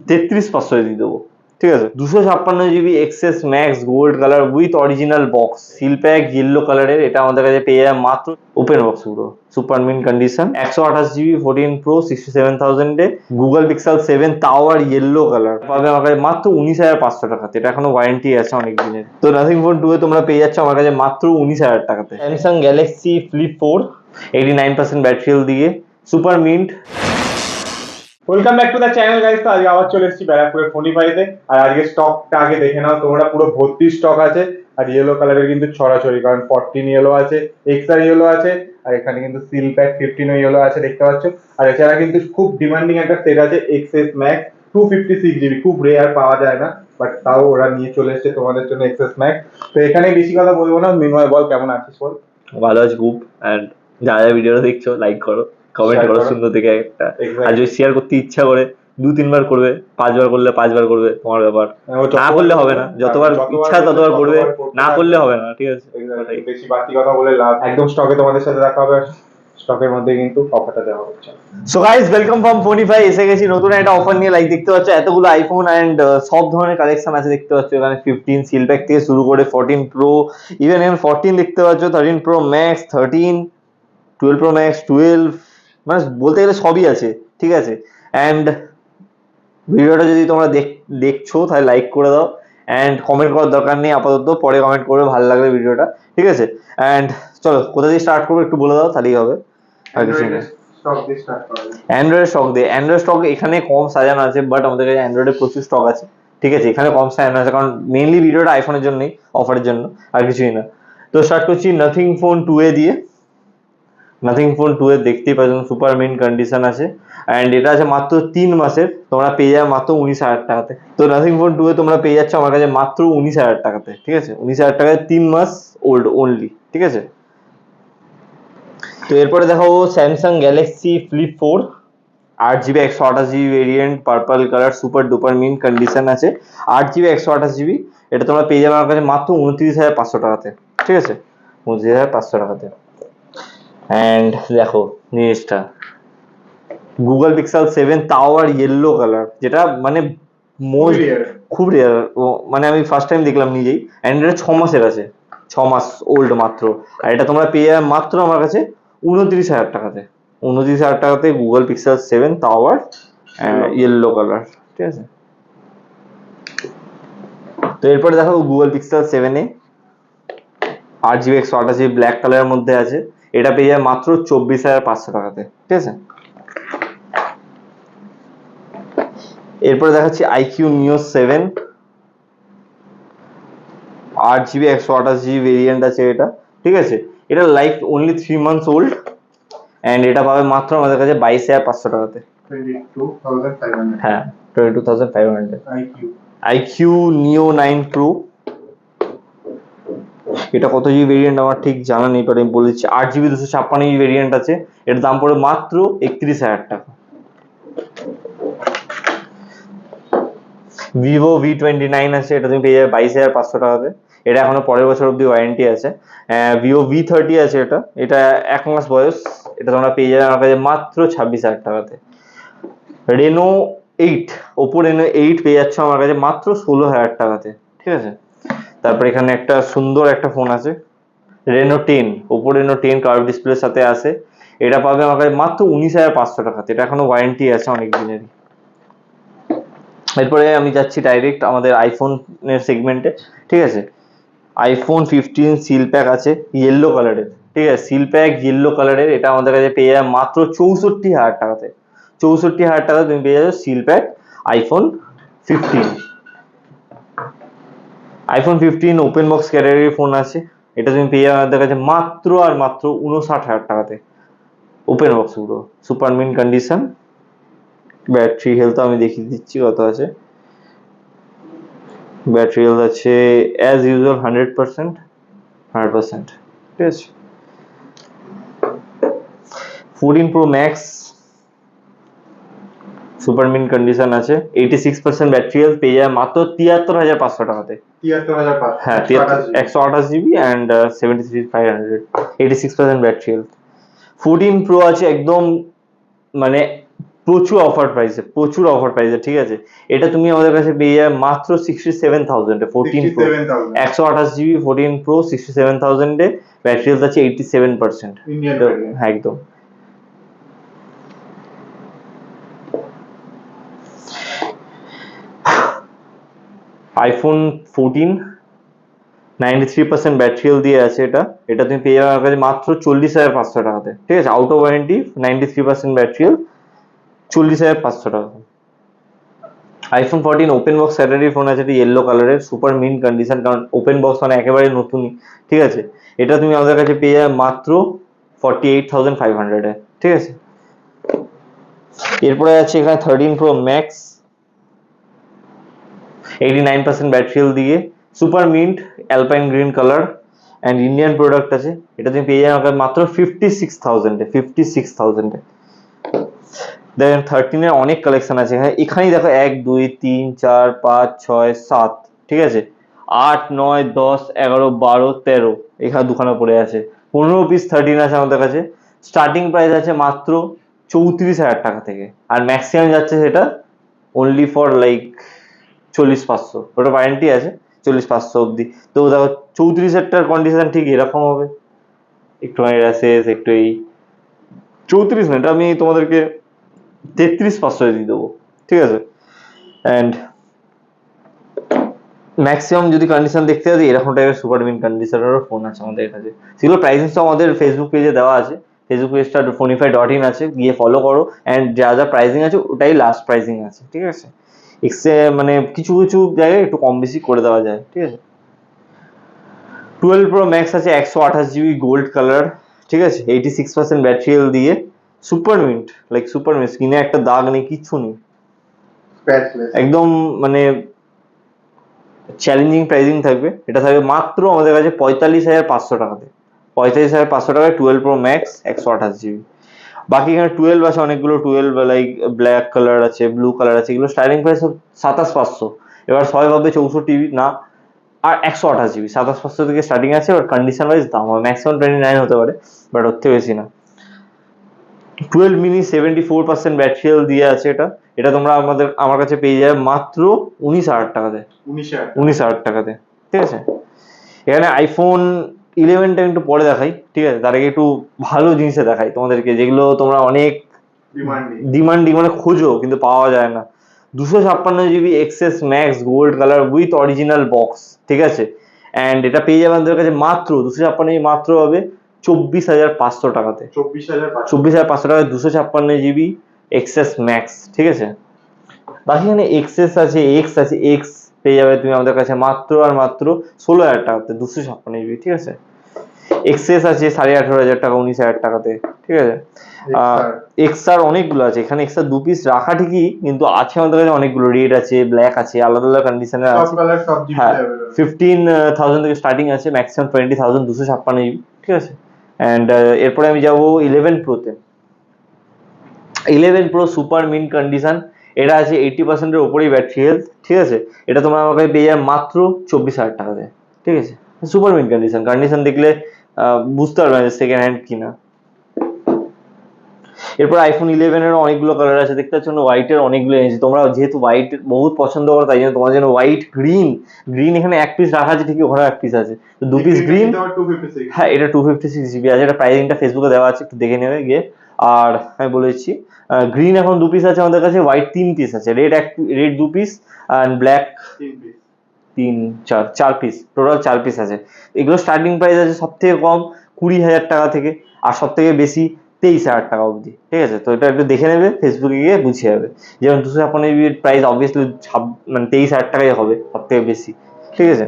33,500 দিয়ে দেবো, ঠিক আছে। 256 GB XS max gold colour with original box, seal pack yellow কালারের, এটা আমাদের কাছে পেয়ে যাবে মাত্র ওপেন বক্স পুরো super mint condition. 128 GB 14 Pro 67,000 এ গুগল পিক্সেল 7 তাও আর ইয়েলো কালার পাবে আমার কাছে মাত্র 19,500 টাকাতে। এটা এখনো ওয়ারেন্টি আছে অনেক দিনের। তো নাথিং ফোন 2 এ তোমরা পেয়ে যাচ্ছ আমার কাছে মাত্র 19,000 টাকাতে। Samsung Galaxy Flip 4 89% battery health দিয়ে super mint. Welcome back to the channel guys. তো আজকে আবার চলে এসেছি ব্যারাকপুরের ফোনিফাইতে। আর আজকে স্টকটা আগে দেখে নাও তোমরা, পুরো ভর্তি স্টক আছে। আর ইয়েলো কালারের কিন্তু ছড়াছড়ি, কারণ 14 ইয়েলো আছে, এক্সআর ইয়েলো আছে, আর এখানে কিন্তু সিল প্যাক 15 ইয়েলো আছে, দেখতে পাচ্ছ। আর এছাড়া কিন্তু খুব ডিমান্ডিং একটা সেট আছে এক্সএস ম্যাক্স 256 GB, খুব রেয়ার পাওয়া যায় না, বাট তাও ওরা নিয়ে চলে এসেছে তোমাদের জন্য এক্সএস ম্যাক্স। তো এখানে বেশি কথা বলবো না, মিনময় বল কেমন আছিস বল। ভালো আছে খুব। অ্যান্ড যারা ভিডিওটা দেখছো লাইক করো, কমেন্ট করো সুন্দর থেকে একটা, আর যদি শেয়ার করতে ইচ্ছা করে 2-3 বার করবে, 5 বার করলে 5 বার করবে, তোমার ব্যাপার। না করলে হবে না, যতবার ইচ্ছা ততবার করবে, না করলে হবে না, ঠিক আছে। বেশি বাড়তি কথা বলে লাভ। একদম স্টকে তোমাদের সাথে দেখা হবে, স্টকের মধ্যে কিন্তু অফারটা দেওয়া হচ্ছে। So guys, welcome from Phonify. এসে গেছি নতুন একটা অফার নিয়ে। লাইক দেখতে পাচ্ছ এতগুলো আইফোন এন্ড সব ধরনের কালেকশন আছে দেখতে পাচ্ছ এখানে। 15 সিল প্যাক থেকে শুরু করে 14 প্রো, ইভেন এখানে 14 দেখতে পাচ্ছ, 13 প্রো ম্যাক্স, 13, 12 প্রো ম্যাক্স, 12, মানে বলতে গেলে সবই আছে, ঠিক আছে। অ্যান্ড ভিডিওটা যদি তোমরা দেখছো তাহলে লাইক করে দাও, অ্যান্ড কমেন্ট করার দরকার নেই আপাতত, পরে কমেন্ট করবে ভালো লাগবে ভিডিওটা, ঠিক আছে। অ্যান্ড চলো কোথা দিয়ে স্টার্ট করবো একটু বলে দাও, তাহলেই হবে। আর কিছু না, অ্যান্ড্রয়েড স্টক দিয়ে। অ্যান্ড্রয়েড স্টক এখানে কম সাজানো আছে, বাট আমাদের কাছে অ্যান্ড্রয়েডের প্রচুর স্টক আছে, ঠিক আছে। এখানে কম সাজানো আছে কারণ মেইনলি ভিডিওটা আইফোনের জন্যই, অফারের জন্য, আর কিছুই না। তো স্টার্ট করছি নাথিং ফোন 2 দিয়ে। নাথিং ফোন 2 এর দেখতেই পাচ্ছেন সুপার মিন কন্ডিশন আছে, অ্যান্ড এটা আছে মাত্র 3 মাসের, তোমরা পেয়ে যাবে মাত্র 19,000 টাকাতে। তো নাথিং ফোন 2 এ তোমরা পেয়ে যাচ্ছ আমার কাছে মাত্র 19,000 টাকাতে, ঠিক আছে। 19,000 টাকায় 3 মাস ওল্ড অনলি, ঠিক আছে। তো এরপরে দেখো Samsung Galaxy Flip 4 8 GB 128 GB variant, purple colour, super duper mint condition আছে। 8 GB 128 GB, এটা তোমরা পেয়ে যাবে আমার কাছে মাত্র 29,500 টাকাতে, ঠিক আছে। 29,500 টাকাতে। অ্যান্ড দেখো জিনিসটা গুগল পিক্সেল 7 তাও আর ইয়েলো কালার, যেটা মানে মোস্ট খুব রেয়ার, মানে আমি ফার্স্ট টাইম দেখলাম নিজেই। অ্যান্ড এটা 6 মাসের আছে, 6 মাস ওল্ড মাত্র। আর এটা তোমরা পেয়ে যাবে মাত্র আমার কাছে 29,000 টাকাতে। 29,000 টাকাতে গুগল পিক্সেল 7 তাও আর ইয়েলো কালার, ঠিক আছে। তো এরপরে দেখো গুগল পিক্সেল 7 এ 8 GB 128 GB ব্ল্যাক কালারের মধ্যে আছে, এটা পেয়ে যাবে মাত্র 24,500 টাকাতে, ঠিক আছে। এরপরে দেখাচ্ছি আইকিউ নিও 7 8 GB 128 GB ভেরিয়েন্ট আছে এটা, ঠিক আছে। এটা life only 3 months old, and এটা পাবে মাত্র আমাদের কাছে 22,500 টাকাতে। 22,500 হ্যাঁ, 22,500। আইকিউ নিও 9 প্রো, এটা কত জিবি ভেরিয়েন্ট আমার ঠিক জানা নেই, পরে আমি বলেছি। 8 GB 256 GB ভেরিয়েন্ট আছে, এর দাম পড়ে মাত্র 31,000 টাকা। ভিভো V29 আছে, এটা তুমি পেয়ে যাবে 22,500 টাকাতে। এটা এখনো পরের বছর অব্দি ওয়ারেন্টি আছে। ভিভো V30 আছে, এটা 1 মাস বয়স, এটা তোমরা পেয়ে যাবে আমার কাছে মাত্র 26,000 টাকাতে। রেনো 8, ওপো রেনো 8 পেয়ে যাচ্ছে আমার কাছে মাত্র 16,000 টাকাতে, ঠিক আছে। তারপর এখানে একটা সুন্দর একটা ফোন আছে রেনো 10, ওপো রেনো 10 কার্ভ ডিসপ্লের সাথে আছে, এটা পাবে আমার কাছে মাত্র 19,500 টাকাতে। এটা এখনো ওয়ারেন্টি আছে অনেক দিনেরই। এরপরে আমি যাচ্ছি ডাইরেক্ট আমাদের আইফোনের সেগমেন্টে, ঠিক আছে। আইফোন 15 সিল প্যাক আছে ইয়েলো কালারের, ঠিক আছে। সিল প্যাক ইয়েলো কালারের, এটা আমাদের কাছে পেয়ে যাবে মাত্র 64,000 টাকাতে। 64,000 টাকা তুমি পেয়ে যাবে seal pack iPhone 15। IPhone 15 open box ক্যাটাগরির ফোন আছে, এটা তুমি পেয়ে যাবে আমাদের কাছে মাত্র আর মাত্র 59,000 টাকাতে। ওপেন বক্স পুরো super mint condition. Battery health আমি দেখিয়ে দিচ্ছি কত আছে। ব্যাটারি হেলথ আছে অ্যাজ ইউজুয়াল 100%, ঠিক আছে। 14 pro max super mint condition আছে, 86% ব্যাটারি হেলথ, পেয়ে যায় মাত্র 73,500 টাকাতে। 73,500, হ্যাঁ, 128 GB and 73,500, 86% battery health. 14 pro আছে একদম মানে প্রচুর অফার প্রাইসে, ঠিক আছে। এটা তুমি আমাদের কাছে পেয়ে যাবে মাত্র 67,000 এ 14 প্রো 67,000 128 GB 14 প্রো 67,000 এ, ব্যাটারি হেলথ আছে 87%। ইন্ডিয়ান হ্যাঁ একদম। আইফোন 14 93% ব্যাটারি হেলথ দিয়ে আছে। এটা তুমি পেয়ে যাবে আমার কাছে মাত্র 40,500 টাকাতে, ঠিক আছে। Out of warranty 93% battery health 40,500 টাকা। IPhone 14 open box Saturday phone আছে, এটা ইয়েলো কালারের, সুপার মিন্ট কন্ডিশন, কারণ ওপেন বক্স মানে একেবারে নতুনই, ঠিক আছে। এটা তুমি আমাদের কাছে পেয়ে যাবে মাত্র 48,500 এ, ঠিক আছে। এরপরে আছে এখানে 13 প্রো ম্যাক্স 89% ব্যাটারি হেলথ দিয়ে, super mint alpine green colour and Indian product আছে। এটা তুমি পেয়ে যাবে মাত্র 56,000 এ। দেখেন 13 এর অনেক কালেকশন আছে এখানেই দেখো 1 2 3 4 5 6 7, ঠিক আছে। 8 9 10 11 12 13 এখানে দুখানা পড়ে আছে। 15 পিস 13 আছে আমাদের কাছে। স্টার্টিং প্রাইস আছে মাত্র 34,000 টাকা থেকে, আর ম্যাক্সিমাম যাচ্ছে সেটা অনলি ফর লাইক 40,500, ওটা ওয়ারেন্টি আছে 40,500 অব্দি। তো দেখো 34,000 কন্ডিশন ঠিক এরকম হবে, একটু শেষ একটু এই 34 না, এটা আমি তোমাদেরকে 33,500 দিয়ে দেবো, ঠিক আছে। অ্যান্ড ম্যাক্সিমাম যদি কন্ডিশন দেখতে হয় এরকম টাইপের সুপার মিন কন্ডিশনেরও ফোন আছে আমাদের কাছে। সেগুলো প্রাইসিং তো আমাদের ফেসবুক পেজে দেওয়া আছে, ফেসবুক পেজটা fonify.in আছে, গিয়ে ফলো করো। অ্যান্ড যা যা প্রাইসিং আছে ওটাই লাস্ট প্রাইসিং আছে, ঠিক আছে। মানে কিছু কিছু জায়গায় একটু কম বেশি করে দেওয়া যায়, ঠিক আছে। 12 প্রো ম্যাক্স আছে 128 GB গোল্ড কালার, ঠিক আছে। 86% ব্যাটারি হেলথ দিয়ে, super mint, like super mint, স্ক্রিনে একটা দাগ নেই, কিচ্ছু নেই, একদম মানে চ্যালেঞ্জিং প্রাইসিং থাকবে। এটা থাকবে মাত্র আমাদের কাছে 45,500 টাকাতে, 45,500 টাকায় 12 প্রো ম্যাক্স 128 GB। বাকি এখানে 12 আছে অনেকগুলো, 12 লাইক ব্ল্যাক কালার আছে, ব্লু কালার আছে, এগুলো স্টার্টিং প্রাইস 27,500। এবার সবাই ভাববে 64 GB না, আর 128 GB 27,500 থেকে স্টার্টিং আছে। এবার কন্ডিশন ওয়াইজ দাম হবে, ম্যাক্সিমাম 29 হতে পারে, বাট ওর থেকে বেশি না। 12 মিনি 74% ব্যাটারি হেলথ দিয়ে আছে। এটা তোমরা আমার কাছে পেয়ে যাবে মাত্র 19,000 টাকাতে, 19,000 টাকাতে, ঠিক আছে। এখানে আইফোন 11টা একটু পরে দেখাই, ঠিক আছে। তার আগে একটু ভালো জিনিসে দেখাই তোমাদেরকে, যেগুলো তোমরা অনেক ডিমান্ডিং মানে খোঁজো কিন্তু পাওয়া যায় না। 256 GB XS max gold colour with original box, ঠিক আছে। অ্যান্ড এটা পেয়ে যাবে আমাদের কাছে মাত্র 256 মাত্র হবে 24,500 টাকাতে, 24,500 টাকায় 256 GB এক্সএস ম্যাক্স, ঠিক আছে। বাকি এখানে এক্সএস আছে, এক্স পেয়ে যাবে তুমি আমাদের কাছে মাত্র আর মাত্র 16,000 টাকাতে 256 GB, ঠিক আছে। এক্সএস আছে 18,500 টাকা, 19,000 টাকাতে, ঠিক আছে। এক্সআর অনেকগুলো আছে এখানে, এক্সআর 2 পিস রাখা ঠিকই, কিন্তু আছে আমাদের কাছে অনেকগুলো, রেড আছে, ব্ল্যাক আছে, আলাদা আলাদা কন্ডিশনের আছে। হ্যাঁ 15,000 থেকে স্টার্টিং আছে, ম্যাক্সিমাম 20,000 256 GB, ঠিক আছে। অ্যান্ড এরপরে আমি যাবো 11 প্রোতে। 11 প্রো সুপার মিন্ট কন্ডিশন, এটা আছে 80% এর উপরেই ব্যাটারি হেলথ, ঠিক আছে। এটা তোমরা আমাকে পেয়ে যাবে মাত্র 24,000 টাকাতে, ঠিক আছে। সুপার মিন্ট কন্ডিশন দেখলে বুঝতে পারবে না সেকেন্ড হ্যান্ড কিনা। এরপর আইফোন 11 এর অনেকগুলো কালার আছে, দেখতে পাচ্ছ হোয়াইটের অনেকগুলো এনেছি। তোমরা যেহেতু হোয়াইট বহুত পছন্দ করো, তাই জন্য তোমার জন্য হোয়াইট গ্রিন এখানে 1 পিস রাখা আছে ঠিকই, ওখানে 1 পিস আছে, তো 2 পিস গ্রিন। হ্যাঁ এটা 256 GB আছে, এটা প্রাইসিংটা ফেসবুকে দেওয়া আছে, একটু দেখে নেবে গিয়ে। আর আমি বলেছি গ্রিন এখন 2 পিস আছে আমাদের কাছে, হোয়াইট 3 পিস আছে, রেড 2 পিস আর ব্ল্যাক 4 পিস, টোটাল 4 পিস আছে। এগুলো স্টার্টিং প্রাইস আছে সব থেকে কম 20,000 টাকা থেকে, আর সব থেকে বেশি 23,000 টাকা অবধি, ঠিক আছে। তো এটা একটু দেখে নেবে, ফেসবুকে গিয়ে বুঝিয়ে যাবে। যেমন 256 GB প্রাইস অবভিয়াসলি মানে 23,000 টাকাই হবে সব থেকে বেশি, ঠিক আছে।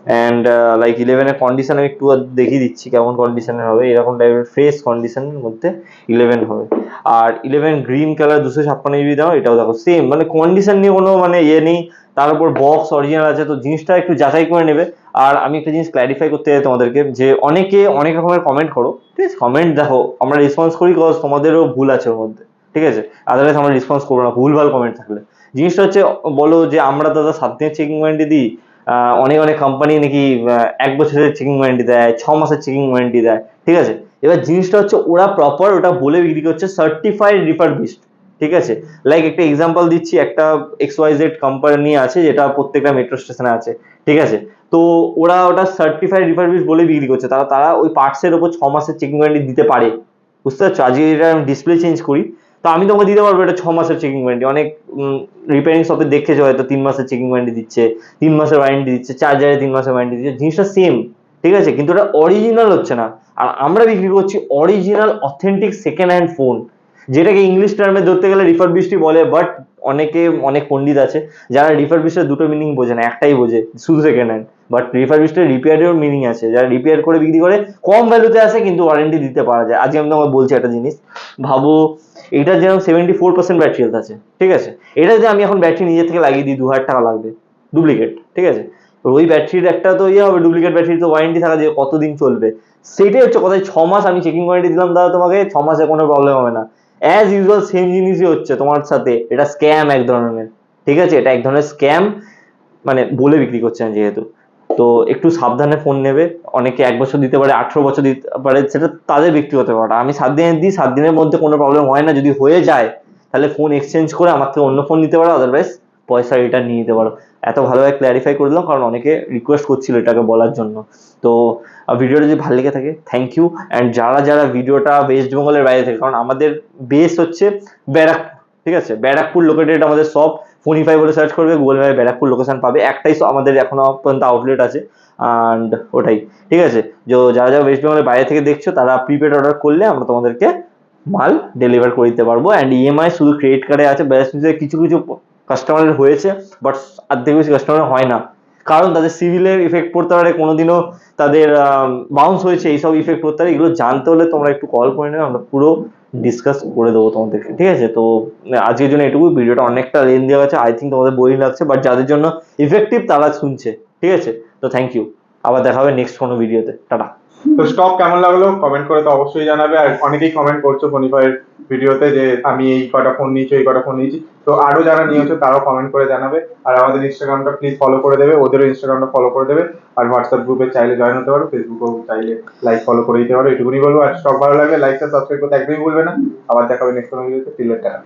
অ্যান্ড লাইক 11 এর কন্ডিশন আমি একটু দেখিয়ে দিচ্ছি কেমন কন্ডিশনের হবে, এরকম টাইপের ফ্রেশ কন্ডিশনের মধ্যে 11 হবে। আর 11 গ্রিন কালার 256 GB দাও, এটাও দেখো সেম, মানে কন্ডিশন নিয়ে কোনো মানে নেই, তার উপর বক্স অরিজিনাল আছে, তো জিনিসটা একটু যাচাই করে নেবে। আর আমি একটা জিনিস ক্ল্যারিফাই করতে চাই তোমাদেরকে, যে অনেকে অনেক রকমের কমেন্ট করো, ঠিক আছে। কমেন্ট দেখো আমরা রেসপন্স করি, কজ তোমাদেরও ভুল আছে ওর মধ্যে, ঠিক আছে। আদারওয়াইজ আমরা রেসপন্স করবো না ভুলভাল কমেন্ট থাকলে। জিনিসটা হচ্ছে বলো যে আমরা দাদা 7 দিনের চেকিং ওয়ারেন্টি দিই, অনেক অনেক কোম্পানি নাকি 1 বছরের চেকিং ওয়ারেন্টি দেয়, 6 মাসের চেকিং ওয়ারেন্টি দেয়, ঠিক আছে। এবার জিনিসটা হচ্ছে ওরা প্রপার ওটা বলে বিক্রি করছে সার্টিফাইড রিফারবিশড, ঠিক আছে, লাইক একটা এক্সাম্পল দিচ্ছি, একটা XYZ কোম্পানি আছে যেটা প্রত্যেকটা মেট্রো স্টেশনে আছে, ঠিক আছে। তো ওরা ওটা সার্টিফাইড রিফারবিশ বলে বিক্রি করছে, তারা তারা ওই পার্টসের ওপর 6 মাসের চেকিং ওয়ারেন্টি দিতে পারে, বুঝতে পারছো। আজকে এটা ডিসপ্লে চেঞ্জ করি, তো আমি তোমাকে দিতে পারবো এটা 6 মাসের চেকিং ওয়ারেন্টি। অনেক রিপেয়ারিং শপে দেখেছো হয়তো 3 মাসের চেকিং ওয়ারেন্টি দিচ্ছে, 3 মাসের ওয়ারেন্টি দিচ্ছে, চার্জারে 3 মাসের ওয়ারেন্টি দিচ্ছে, জিনিসটা সেম, ঠিক আছে, কিন্তু ওটা অরিজিনাল হচ্ছে না। আর আমরা বিক্রি করছি original authentic second hand phone, যেটাকে ইংলিশ টার্মে ধরতে গেলে রিফারবিশডই বলে, বাট অনেক পণ্ডিত আছে যারা রিফারবিশের দুটো মিনিং বোঝে না, একটাই বোঝে শুধু সেকেন্ড হ্যান্ড। বাট রিফারবিশডের রিপেয়ারেরও মিনিং আছে, যারা রিপেয়ার করে বিক্রি করে কম ভ্যালুতে আসে কিন্তু ওয়ারেন্টি দিতে পারা যায়। আজকে আমি তোমাকে বলছি একটা জিনিস, ভাবো এটার যেরকম 74% ব্যাটারি হেলথ আছে, ঠিক আছে, এটা যদি আমি এখন ব্যাটারি নিজে থেকে লাগিয়ে দিই 2,000 টাকা লাগবে ডুপ্লিকেট, ঠিক আছে। তো ওই ব্যাটারির একটা তো ইয়ে হবে, ডুপ্লিকেট ব্যাটারি তো ওয়ারেন্টি থাকা যে কতদিন চলবে, সেটাই হচ্ছে কথা। 6 মাস আমি চেকিং ওয়ারেন্টি দিলাম, দাদা তোমাকে 6 মাসে কোনো প্রবলেম হবে না। অ্যাজ ইউজুয়াল সেম জিনিসই হচ্ছে তোমার সাথে, এটা স্ক্যাম এক ধরনের, ঠিক আছে, এটা এক ধরনের স্ক্যাম, মানে বলে বিক্রি করছেন যেহেতু। তো একটু সাবধানে ফোন নেবে। অনেকে 1 বছর দিতে পারে, 18 বছর দিতে পারে, সেটা তাদের ব্যক্তিগত ব্যাপার। আমি 7 দিনের দিই, 7 দিনের মধ্যে কোনো প্রবলেম হয় না, যদি হয়ে যায় তাহলে ফোন এক্সচেঞ্জ করে আমার থেকে অন্য ফোন নিতে পারো, আদারওয়াইজ পয়সা রিটার্ন নিয়ে নিতে পারো। এত ভালোভাবে ক্ল্যারিফাই করে দিলাম কারণ অনেকে রিকোয়েস্ট করছিল এটাকে বলার জন্য। তো ভিডিওটা যদি ভালো লেগে থাকে থ্যাংক ইউ। অ্যান্ড যারা যারা ভিডিওটা ওয়েস্ট বেঙ্গলের বাইরে থেকে, কারণ আমাদের বেস হচ্ছে ব্যারাকপুর, ঠিক আছে, ব্যারাকপুর লোকেটেড আমাদের সব। ফোনিফাই বলে সার্চ করবে গুগল ম্যাপে, ব্যারাকপুর লোকেশন পাবে, একটাই আমাদের এখনো পর্যন্ত আউটলেট আছে, অ্যান্ড ওটাই, ঠিক আছে। যারা যারা ওয়েস্ট বেঙ্গলের বাইরে থেকে দেখছো তারা প্রিপেড অর্ডার করলে আমরা তোমাদেরকে মাল ডেলিভার করে দিতে পারবো। অ্যান্ড ইএমআই শুধু ক্রেডিট কার্ডে আছে, কিছু কিছু কাস্টমারের হয়েছে, বাট অর্ধেক বেশি কাস্টমার হয় না, কারণ তাদের সিভিলের ইফেক্ট পড়তে পারে, কোনোদিনও তাদের বাউন্স হয়েছে, এইসব ইফেক্ট পড়তে পারে। এগুলো জানতে হলে তোমরা একটু কল করে নেবে, আমরা পুরো ডিসকাস করে দেবো তোমাদেরকে, ঠিক আছে। তো আজকের জন্য এটুকু, ভিডিওটা অনেকটা লেন দেওয়া আছে, আই থিঙ্ক তোমাদের বোরিং লাগছে, বাট যাদের জন্য ইফেক্টিভ তারা শুনছে, ঠিক আছে। তো থ্যাংক ইউ, আবার দেখা হবে নেক্সট কোনো ভিডিওতে, টাটা। তো স্টক কেমন লাগলো কমেন্ট করে তো অবশ্যই জানাবে। আর অনেকেই কমেন্ট করছো ফোনিফাইয়ের ভিডিওতে যে আমি এই কটা ফোন নিয়েছি, এই কটা ফোন নিয়েছি। তো আরো যারা নিয়েছো তারাও কমেন্ট করে জানাবে। আর আমাদের ইনস্টাগ্রামটা প্লিজ ফলো করে দেবে, ওদেরও ইনস্টাগ্রামটা ফলো করে দেবে। আর হোয়াটসঅ্যাপ গ্রুপে চাইলে জয়েন হতে পারো, ফেসবুকেও চাইলে লাইক ফলো করে দিতে পারো। এটুকুনি বলবো। আর স্টক ভালো লাগলে লাইকটা সাবস্ক্রাইব করতে একদমই ভুলবে না। আবার দেখা হবে নেক্সট কোনো ভিডিওতে। Till then tata.